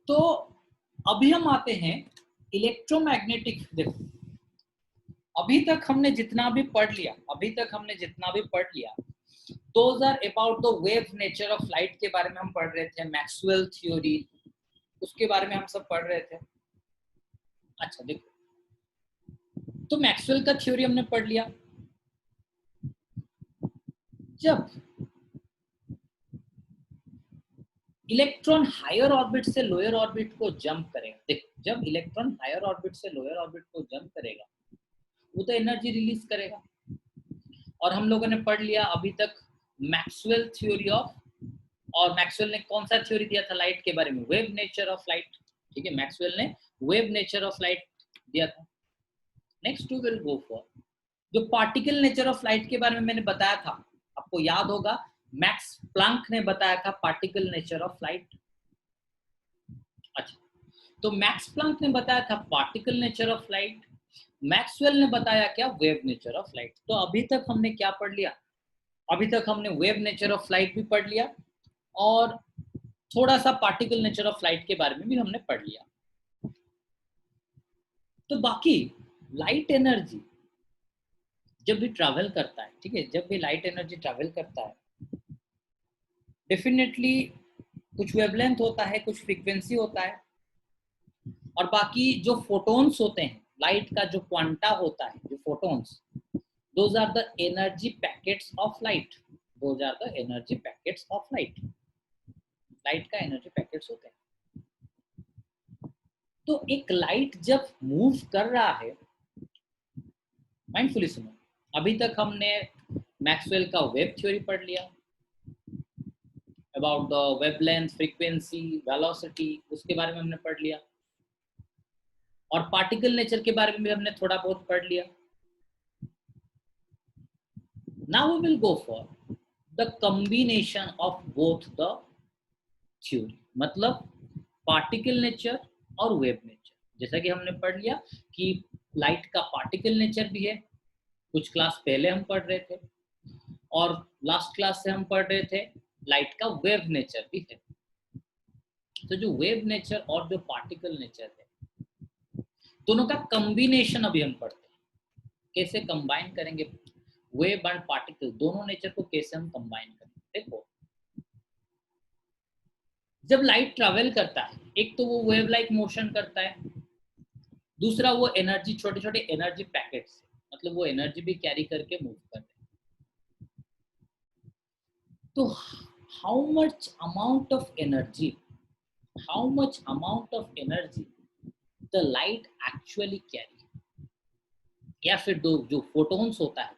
तो अभी हम आते हैं इलेक्ट्रोमैग्नेटिक। देखो, अभी तक हमने जितना भी पढ़ लिया, those are about the wave nature of light के बारे में हम पढ़ रहे थे, मैक्सवेल थ्योरी, उसके बारे में हम सब पढ़ रहे थे। अच्छा देखो, तो मैक्सवेल का थ्योरी हमने पढ़ लिया। जब इलेक्ट्रॉन हायर ऑर्बिट से लोअर ऑर्बिट को जंप करेगा, देखो जब इलेक्ट्रॉन हायर ऑर्बिट से लोअर ऑर्बिट को जंप करेगा वो तो एनर्जी रिलीज करेगा। और हम लोगों ने पढ़ लिया अभी तक मैक्सवेल थ्योरी ऑफ, और मैक्सवेल ने कौन सा थ्योरी दिया था लाइट के बारे में? Wave nature of light. ठीक है, मैक्सवेल ने वेव नेचर ऑफ लाइट दिया था। Next we will go for जो पार्टिकल नेचर ऑफ लाइट के बारे में मैंने बताया था, आपको याद होगा, मैक्स प्लैंक ने बताया था पार्टिकल नेचर ऑफ लाइट। अच्छा, तो मैक्स प्लैंक ने बताया था particle nature of light, Maxwell ने बताया क्या? Wave nature of light. तो अभी तक हमने क्या पढ़ लिया? अभी तक हमने वेव नेचर ऑफ लाइट भी पढ़ लिया और थोड़ा सा पार्टिकल नेचर ऑफ लाइट के बारे में भी हमने पढ़ लिया। तो बाकी लाइट एनर्जी जब भी ट्रैवल करता है, ठीक है, जब भी लाइट एनर्जी ट्रैवल करता है, डेफिनेटली कुछ वेवलेंथ होता है, कुछ फ्रीक्वेंसी होता है, और बाकी जो फोटॉन्स होते हैं, लाइट का जो क्वांटा होता है, जो photons, those are the energy packets of light. Those are the energy packets of light. Light का एनर्जी पैकेट्स होते हैं। तो एक लाइट जब मूव कर रहा है, माइंडफुली सुनो, अभी तक हमने मैक्सवेल का वेव थ्योरी पढ़ लिया, about the wavelength, frequency, velocity, उसके बारे में हमने पढ़ लिया, और पार्टिकल नेचर के बारे में भी हमने थोड़ा बहुत पढ़ लिया। Now we will go for the combination of both the theory, मतलब पार्टिकल नेचर और वेव नेचर। जैसा कि हमने पढ़ लिया कि लाइट का पार्टिकल नेचर भी है, कुछ क्लास पहले हम पढ़ रहे थे, और लास्ट क्लास से हम पढ़ रहे थे लाइट का वेव नेचर भी है। तो जो वेव नेचर और जो पार्टिकल नेचर है, दोनों का कॉम्बिनेशन अभी हम पढ़ते हैं, कैसे कंबाइन करेंगे वेव एंड पार्टिकल, दोनों नेचर को कैसे हम कंबाइन करेंगे। देखो, जब लाइट ट्रैवल करता है, एक तो वो वेव लाइक मोशन करता है, दूसरा वो एनर्जी, छोटे छोटे एनर्जी पैकेट्स, मतलब वो एनर्जी भी कैरी करके मूव कर रहे हैं। तो how much amount of energy the light actually carry, या फिर जो फोटॉन्स होता है,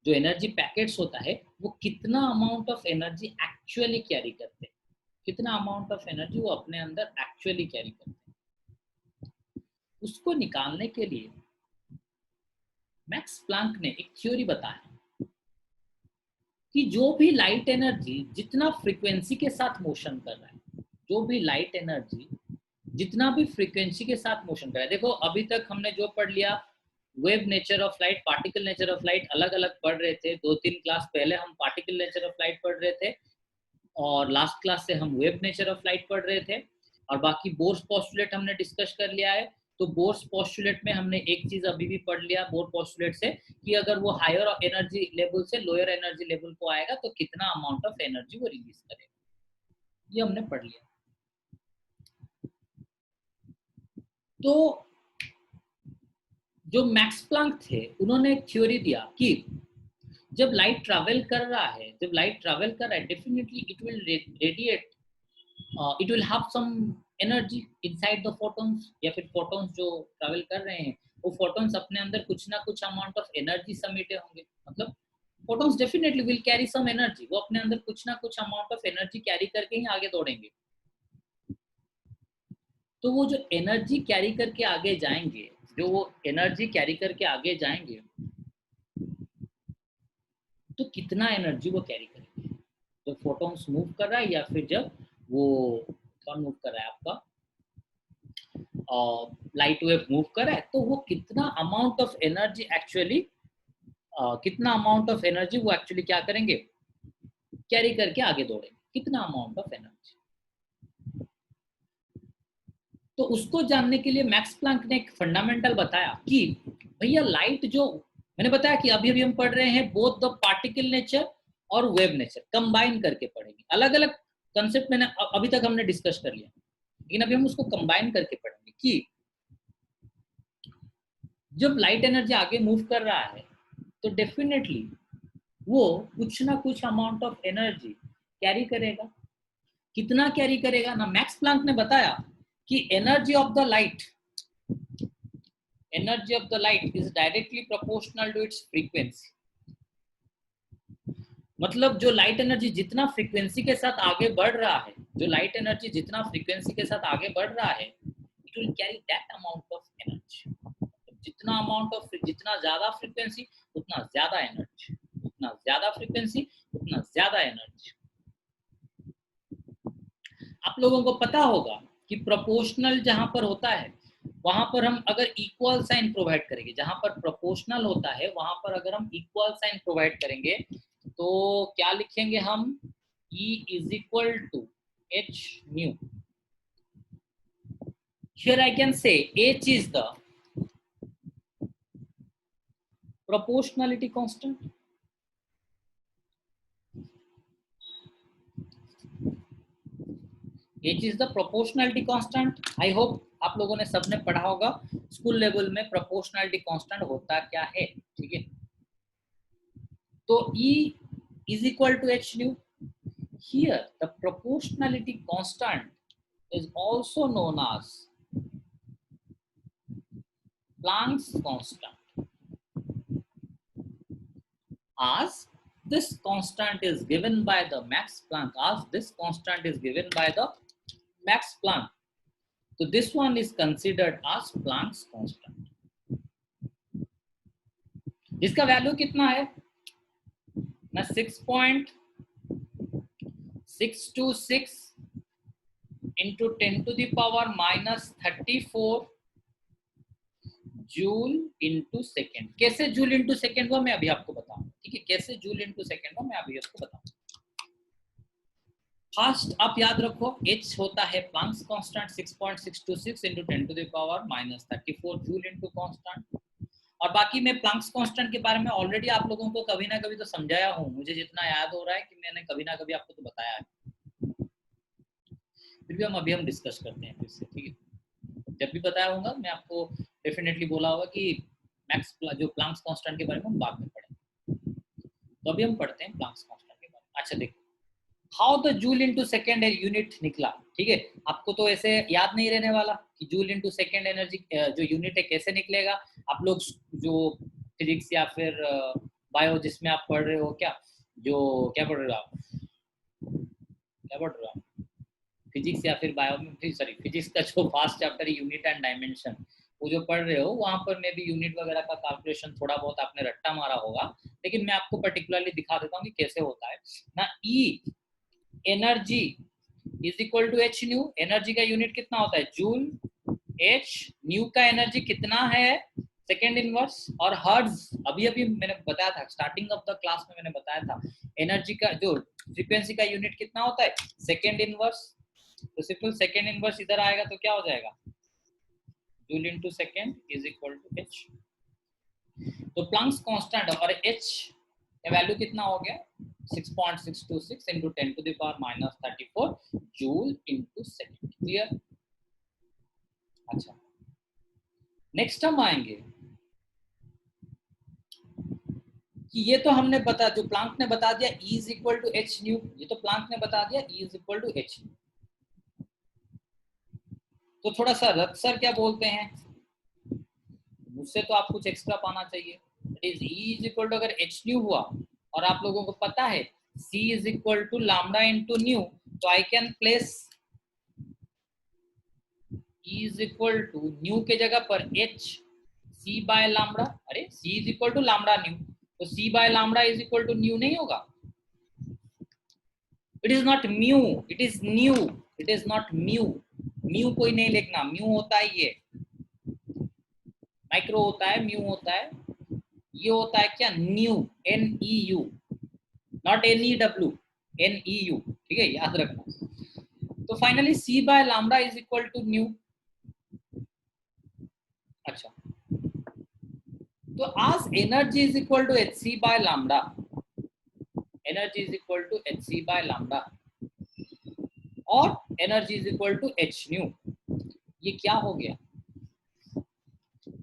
जो एनर्जी पैकेट्स होता है, वो कितना amount of energy actually carry करते हैं, कितना अमाउंट ऑफ एनर्जी वो अपने अंदर एक्चुअली कैरी करते हैं, उसको निकालने के लिए मैक्स प्लैंक ने एक थ्योरी बताया कि जो भी लाइट एनर्जी जितना फ्रीक्वेंसी के साथ मोशन कर रहा है, जो भी लाइट एनर्जी जितना भी फ्रीक्वेंसी के साथ मोशन कर रहा है, देखो अभी तक हमने जो पढ़ लिया wave nature of light, particle nature of light, अलग अलग पढ़ रहे थे। 2-3 क्लास पहले हम पार्टिकल नेचर ऑफ लाइट पढ़ रहे थे, और लास्ट क्लास से हम वेव नेचर ऑफ लाइट पढ़ रहे थे, और बाकी बोर्स पोस्टुलेट हमने डिस्कस कर लिया है। तो बोर्स पोस्टुलेट में हमने एक चीज अभी भी पढ़ लिया बोर पोस्टुलेट से, कि अगर वो हायर एनर्जी लेवल से लोअर एनर्जी लेवल को आएगा तो कितना अमाउंट ऑफ एनर्जी वो रिलीज करेगा, ये हमने पढ़ लिया। तो जो मैक्स प्लैंक थे, उन्होंने एक थ्योरी दिया कि जब लाइट ट्रैवल कर रहा है, definitely it will radiate, it will have some energy inside the photons, या फिर फोटॉन्स जो ट्रैवल कर रहे हैं, वो फोटॉन्स अपने अंदर कुछ ना कुछ अमाउंट ऑफ एनर्जी समेटे होंगे, मतलब photons definitely will carry some energy, वो अपने अंदर कुछ ना कुछ अमाउंट ऑफ एनर्जी कैरी करके ही आगे दौड़ेंगे। तो वो जो एनर्जी कैरी करके आगे जाएंगे, तो कितना एनर्जी वो कैरी करेंगे, जब फोटॉन्स मूव कर रहा है या फिर जब वो कौन मूव कर रहा है, आपका लाइट वेव मूव कर रहा है, तो वो कितना अमाउंट ऑफ एनर्जी एक्चुअली क्या करेंगे, कैरी करके आगे दौड़ेंगे, कितना अमाउंट ऑफ एनर्जी। तो उसको जानने के लिए मैक्स प्लैंक ने एक फंडामेंटल बताया कि भैया लाइट जो मैंने बताया कि अभी अभी हम पढ़ रहे हैं बोथ द पार्टिकल नेचर और वेव नेचर कंबाइन करके पढ़ेंगे। अलग अलग कंसेप्ट मैंने अभी तक हमने डिस्कस कर लिया, लेकिन अभी हम उसको कंबाइन करके पढ़ेंगे कि जब लाइट एनर्जी आगे मूव कर रहा है तो डेफिनेटली वो कुछ ना कुछ अमाउंट ऑफ एनर्जी कैरी करेगा। कितना कैरी करेगा ना, मैक्स प्लैंक ने बताया कि energy of the light is directly proportional to its frequency. मतलब जो लाइट एनर्जी जितना फ्रीक्वेंसी के साथ आगे बढ़ रहा है, जो लाइट एनर्जी जितना फ्रीक्वेंसी के साथ आगे बढ़ रहा है, it will carry that amount of energy. जितना अमाउंट ऑफ जितना ज्यादा फ्रीक्वेंसी उतना ज्यादा एनर्जी, उतना ज्यादा फ्रीक्वेंसी उतना ज्यादा एनर्जी। आप लोगों को पता होगा कि प्रोपोर्शनल जहां पर होता है वहां पर हम अगर इक्वल साइन प्रोवाइड करेंगे, जहां पर प्रोपोर्शनल होता है वहां पर अगर हम इक्वल साइन प्रोवाइड करेंगे तो क्या लिखेंगे हम, E is equal to h nu. Here I can say h is the proportionality constant. h is the proportionality constant. I hope आप लोगों ने सबने पढ़ा होगा स्कूल लेवल में प्रोपोर्शनलिटी कांस्टेंट होता क्या है, ठीक है। तो E is equal to h nu. Here the proportionality constant is also known as Planck's constant. As this constant is given by the Max Planck, so this one is considered as Planck's constant. जिसका value कितना है ना, 6.626 into 10 to the power minus 34 joule into second. कैसे joule into second वो मैं अभी आपको बताऊं, ठीक है, कैसे जूल इंटू सेकेंड वो मैं अभी आपको बताऊं। फर्स्ट आप याद रखो h होता है Planck's constant 6.626 into 10 to the power minus 34 joule into constant. और बाकी मैं प्लैंक्स कांस्टेंट के बारे में ऑलरेडी आप लोगों को कभी ना कभी तो समझाया हूं, मुझे जितना याद हो रहा है कि मैंने कभी ना कभी आपको तो बताया है, फिर भी अभी हम डिस्कस करते हैं फिर से, ठीक है। जब भी बताया होगा मैं आपको डेफिनेटली बोला होगा कि मैक्स जो प्लैंक्स कांस्टेंट के बारे में हम बाद में पढ़ेंगे। तो अभी हम पढ़ते हैं प्लैंक्स कांस्टेंट के बारे में। अच्छा देखो, how the joule into second unit निकला, ठीक है। आपको तो ऐसे याद नहीं रहने वाला कि जूल इनटू सेकंड एनर्जी जो यूनिट है कैसे निकलेगा। आप लोग जो फिजिक्स या फिर बायो जिसमें आप पढ़ रहे हो, क्या पढ़ रहे हो आप, फिजिक्स या फिर बायो में, सॉरी फिजिक्स का जो फास्ट चैप्टर है यूनिट एंड डायमेंशन, वो जो पढ़ रहे हो वहां पर मे भी यूनिट वगैरह का कैलकुलेशन थोड़ा बहुत आपने रट्टा मारा होगा, लेकिन मैं आपको पर्टिकुलरली दिखा देता हूँ कि कैसे होता है ना। E energy is equal to h nu. Energy का यूनिट कितना होता है, जूल। एच न्यू का एनर्जी कितना है, सेकेंड इनवर्स। और हर्ट्ज अभी अभी मैंने बताया था, स्टार्टिंग ऑफ द क्लास में मैंने बताया था, एनर्जी का जो फ्रीक्वेंसी का यूनिट कितना होता है, सेकेंड इनवर्स। तो सिंपल सेकेंड इनवर्स इधर आएगा तो क्या हो जाएगा, joule into second is equal to h. तो प्लैंक्स कांस्टेंट और एच का वैल्यू कितना हो गया, 6.626 into 10 to the power minus 34 joule into second. Clear. अच्छा नेक्स्ट हम आएंगे कि ये तो हमने बता, जो प्लैंक ने बता दिया E is equal to h new, ये तो प्लैंक ने बता दिया E is equal to h new. तो थोड़ा सा रथ सर क्या बोलते हैं, मुझसे तो आप कुछ एक्स्ट्रा पाना चाहिए। It is E is equal to अगर h न्यू हुआ और आप लोगों को पता है C is equal to lambda into nu, तो I can place E is equal to nu के जगह पर h C by lambda। अरे C is equal to lambda new, तो C by lambda is equal to new नहीं होगा। It is not mu, it is new, it is not mu. Mu कोई नहीं लिखना, म्यू होता है ये माइक्रो होता है, म्यू होता है, ये होता है क्या, nu, NEU, not NEW, NEU, ठीक है, याद रखना। तो finally C by lambda is equal to nu. अच्छा, तो आज energy is equal to h c by lambda, energy is equal to h c by lambda और energy is equal to h nu, ये क्या हो गया?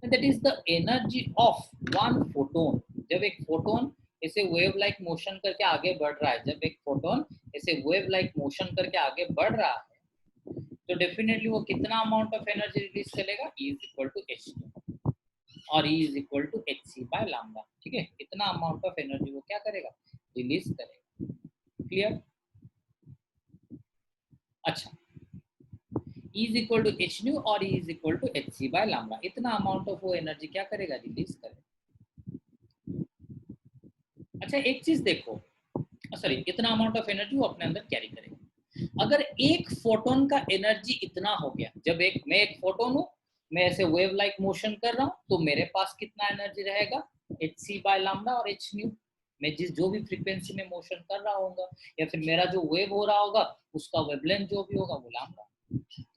That is the energy of one photon. जब एक फोटोन ऐसे वेव लाइक मोशन करके आगे बढ़ रहा है, जब एक फोटोन ऐसे वेव लाइक मोशन करके आगे बढ़ रहा है, तो डेफिनेटली वो कितना अमाउंट ऑफ एनर्जी रिलीज करेगा? E is equal to h और E is equal to h c by lambda. ठीक है, इतना अमाउंट ऑफ एनर्जी वो क्या करेगा? रिलीज करेगा। क्लियर? अच्छा, E is equal to h nu और E is equal to h c by lambda, इतना अमाउंट ऑफ वो एनर्जी क्या करेगा? रिलीज करेगा। अच्छा, एक चीज देखो, सॉरी, इतना अमाउंट ऑफ एनर्जी वो अपने अंदर कैरी करेगा। अगर एक फोटोन का एनर्जी इतना हो गया, जब मैं एक फोटोन हूं, मैं ऐसे वेव लाइक मोशन कर रहा हूं, तो मेरे पास कितना एनर्जी रहेगा? एच सी बाय लैम्डा और एच न्यू। मैं जो भी फ्रीक्वेंसी में मोशन कर रहा होगा, या फिर मेरा जो वेव हो रहा होगा, उसका वेवलेंथ जो भी होगा वो लैम्डा।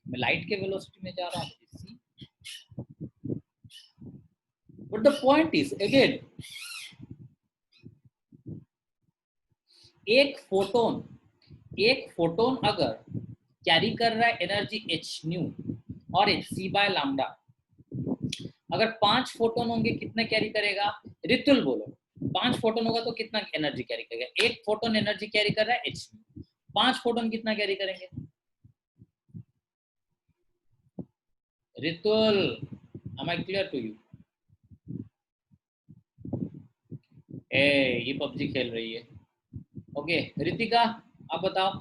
मैं लाइट के वेलोसिटी में जा रहा हूँ। But the point is again, एक फोटोन अगर कैरी कर रहा है एनर्जी एच न्यू और एच सी बाय लैम्डा, अगर 5 फोटोन होंगे कितने कैरी करेगा? रितुल बोलो, 5 फोटोन होगा तो कितना एनर्जी कैरी करेगा? एक फोटोन एनर्जी कैरी कर रहा है एच न्यू, 5 फोटोन कितना कैरी करेंगे? Ritul, am I clear to you? ये पबजी खेल रही है। ओके, रितिका आप बताओ।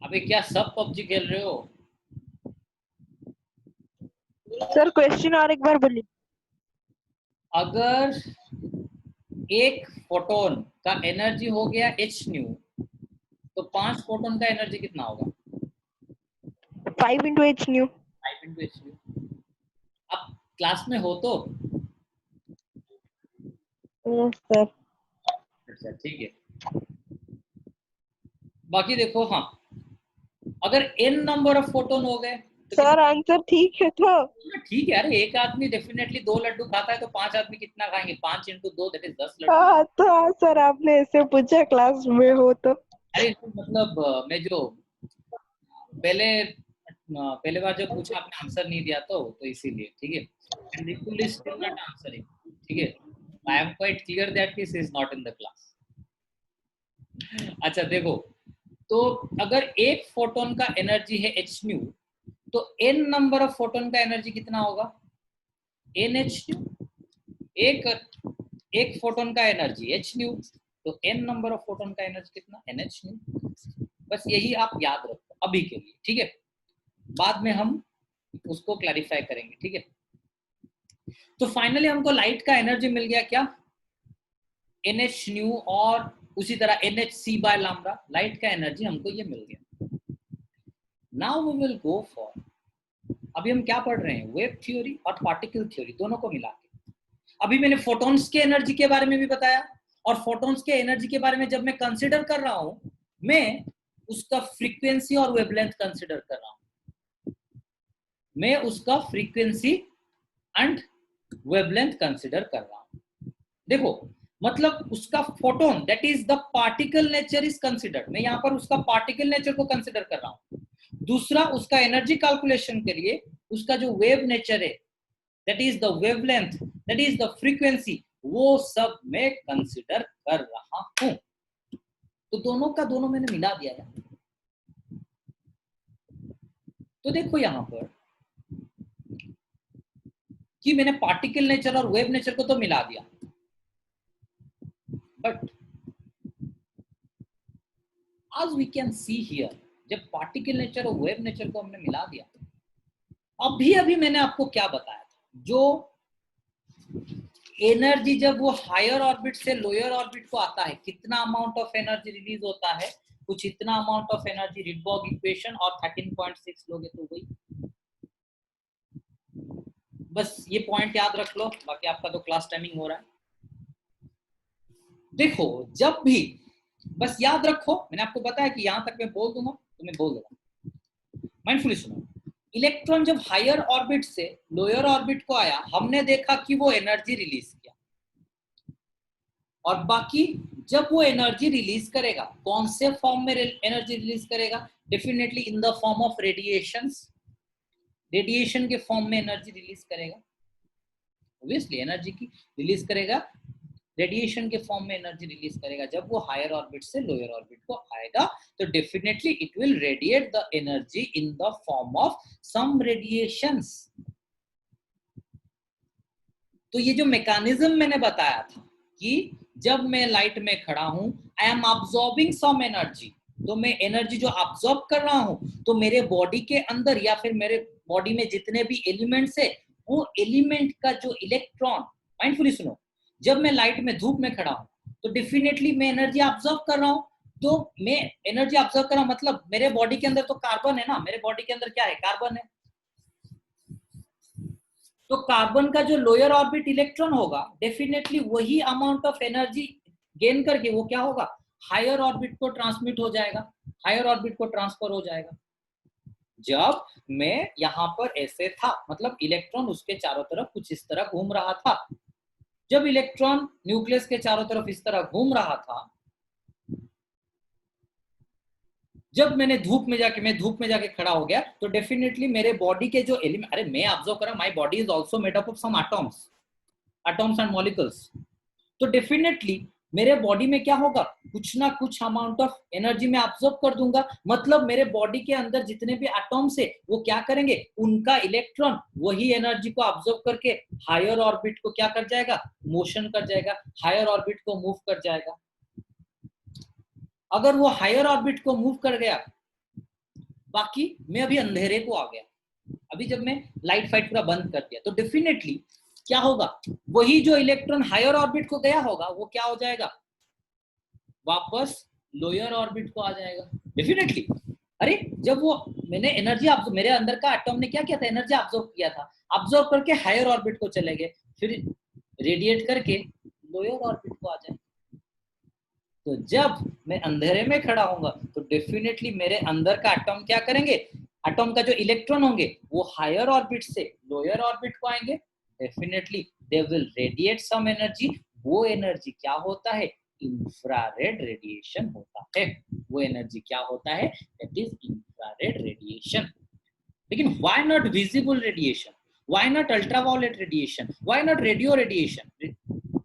अबे क्या सब पबजी खेल रहे हो? सर क्वेश्चन और एक बार बोलिए। अगर एक फोटोन का एनर्जी हो गया एच न्यू, तो 5 फोटोन का एनर्जी कितना होगा? 5 into h new. 5 into H new. आप क्लास में हो तो? Yes sir. अच्छा ठीक है। बाकी देखो, हाँ, अगर n नंबर ऑफ फोटोन हो गए तो सर आंसर ठीक है तो? ठीक है। अरे एक आदमी डेफिनेटली 2 लड्डू खाता है, तो 5 आदमी कितना खाएंगे? 5 into 2 दैट इज 10 लड्डू। हाँ तो हाँ सर, आपने ऐसे पूछा क्लास में हो तो। अरे मतलब मैं जो पहले बार जब पूछा आपने आंसर नहीं दिया तो इसीलिए। ठीक है, and Nikul is still not answering. ठीक है, I am quite clear that he is not in the class. अच्छा देखो, तो अगर एक फोटोन का एनर्जी है एच न्यू, तो n नंबर ऑफ फोटोन का एनर्जी कितना होगा? N h nu. एक फोटोन का एनर्जी एच न्यू, तो n नंबर ऑफ फोटोन का एनर्जी कितना? N h nu. बस यही आप याद रखो अभी के लिए। ठीक है, बाद में हम उसको क्लैरिफाई करेंगे। ठीक है, तो फाइनली हमको लाइट का एनर्जी मिल गया क्या? एन एच न्यू और उसी तरह n h c by lambda. Light का एनर्जी हमको ये मिल गया। Now we will go for, अभी हम क्या पढ़ रहे हैं? वेव थ्योरी और पार्टिकल थ्योरी दोनों को मिला के। अभी मैंने फोटॉन्स के एनर्जी के बारे में भी बताया, और फोटॉन्स के एनर्जी के बारे में जब मैं कंसिडर कर रहा हूं, मैं उसका फ्रीक्वेंसी और वेवलेंथ कंसिडर कर रहा हूं। मैं उसका फ्रीक्वेंसी एंड वेवलेंथ कंसिडर कर रहा हूं। देखो, मतलब उसका photon that is the particle nature is considered. मैं यहां पर उसका पार्टिकल नेचर को कंसिडर कर रहा हूं। दूसरा, उसका एनर्जी कैलकुलेशन के लिए उसका जो वेव नेचर है, that is the wavelength, that is the frequency, वो सब मैं कंसिडर कर रहा हूं। तो दोनों का दोनों मैंने मिला दिया है। तो देखो यहां पर कि मैंने पार्टिकल नेचर और वेव नेचर को तो मिला दिया, but as we can see here, जब पार्टिकल नेचर और वेव नेचर को हमने मिला दिया, अभी मैंने आपको क्या बताया था? जो एनर्जी जब वो हायर ऑर्बिट से लोअर ऑर्बिट को आता है, कितना अमाउंट ऑफ एनर्जी रिलीज होता है? कुछ इतना amount of energy. Rydberg equation और 13.6 लोगे तो वही। बस ये पॉइंट याद रख लो, बाकी आपका तो क्लास टाइमिंग हो रहा है। देखो, जब भी, बस याद रखो, मैंने आपको बताया कि यहां तक मैं बोल दूंगा तो मैं बोल दूंगा, माइंडफुली सुनो, इलेक्ट्रॉन जब हायर ऑर्बिट से लोअर ऑर्बिट को आया, हमने देखा कि वो एनर्जी रिलीज किया, और बाकी जब वो एनर्जी रिलीज करेगा, कौन से फॉर्म में एनर्जी रिलीज करेगा? Definitely in the form of radiations, radiation के फॉर्म में एनर्जी रिलीज करेगा, ऑब्वियसली एनर्जी की रिलीज करेगा, रेडिएशन के फॉर्म में एनर्जी रिलीज करेगा। जब वो हायर ऑर्बिट से लोअर ऑर्बिट को आएगा तो definitely it will radiate the energy in the form of some radiations. तो ये जो मैकेनिज्म मैंने बताया था कि जब मैं लाइट में खड़ा हूं, I am absorbing some energy, तो मैं एनर्जी जो अब्सॉर्ब कर रहा हूं, तो मेरे बॉडी के अंदर या फिर मेरे बॉडी में जितने भी एलिमेंट्स है, वो एलिमेंट का जो इलेक्ट्रॉन, माइंडफुली सुनो, जब मैं लाइट में धूप में खड़ा हूं तो डेफिनेटली मैं एनर्जी अब्सॉर्ब कर रहा हूं। तो मैं एनर्जी अब्सॉर्ब कर रहा हूं मतलब मेरे बॉडी के अंदर तो कार्बन है ना, मेरे बॉडी के अंदर क्या है? कार्बन है। तो कार्बन का जो लोअर ऑर्बिट इलेक्ट्रॉन होगा, डेफिनेटली वही अमाउंट ऑफ एनर्जी गेन करके वो क्या होगा? हायर ऑर्बिट को ट्रांसमिट हो जाएगा, हायर ऑर्बिट को ट्रांसफर हो जाएगा। जब मैं यहां पर ऐसे था, मतलब इलेक्ट्रॉन उसके चारों तरफ कुछ इस तरह घूम रहा था, जब इलेक्ट्रॉन न्यूक्लियस के चारों तरफ इस तरह घूम रहा था, जब मैं धूप में जाके खड़ा हो गया, तो डेफिनेटली मेरे बॉडी के जो एलिमेंट, अरे मैं ऑब्जर्व कर रहा हूं, my body is also made up of some atoms and molecules. तो डेफिनेटली मेरे बॉडी में क्या होगा? कुछ ना कुछ अमाउंट ऑफ एनर्जी में ऑब्जर्व कर दूंगा, मतलब मेरे बॉडी के अंदर जितने भी एटॉम्स है वो क्या करेंगे? उनका इलेक्ट्रॉन वही एनर्जी को ऑब्जर्व करके हायर ऑर्बिट को क्या कर जाएगा? मोशन कर जाएगा, हायर ऑर्बिट को मूव कर जाएगा। अगर वो हायर ऑर्बिट को मूव कर गया, बाकी मैं अभी अंधेरे को आ गया, अभी जब मैं लाइट फाइट पूरा बंद कर दिया, तो डेफिनेटली क्या होगा? वही जो इलेक्ट्रॉन हायर ऑर्बिट को गया होगा वो क्या हो जाएगा? वापस लोअर ऑर्बिट को आ जाएगा डेफिनेटली। अरे जब वो मैंने एनर्जी मेरे अंदर का एटॉम ने क्या किया था? एनर्जी ऑब्जर्व किया था, ऑब्जर्व करके हायर ऑर्बिट को चले गए, फिर रेडिएट करके लोअर ऑर्बिट को आ जाएगा। तो जब मैं अंधेरे में खड़ा होऊंगा तो डेफिनेटली मेरे अंदर का एटॉम क्या करेंगे? एटॉम का जो इलेक्ट्रॉन होंगे वो हायर ऑर्बिट से लोअर ऑर्बिट को आएंगे, definitely they will radiate some energy. वो एनर्जी क्या होता है? इंफ्रारेड रेडिएशन होता है। वो एनर्जी क्या होता है? That is infrared radiation. लेकिन why not visible radiation, why not ultraviolet radiation, why not radio radiation?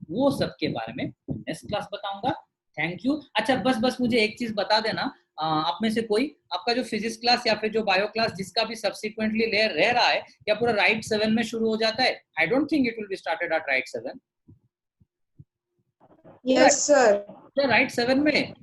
वो सब के बारे में नेक्स्ट क्लास बताऊंगा। Thank you. अच्छा बस मुझे एक चीज बता देना, आप में से कोई, आपका जो फिजिक्स क्लास या फिर जो बायो क्लास जिसका भी सब्सिक्वेंटली रह रहा है, क्या पूरा राइट 7 में शुरू हो जाता है? I don't think it will be started at right 7। Yes sir. Right 7 में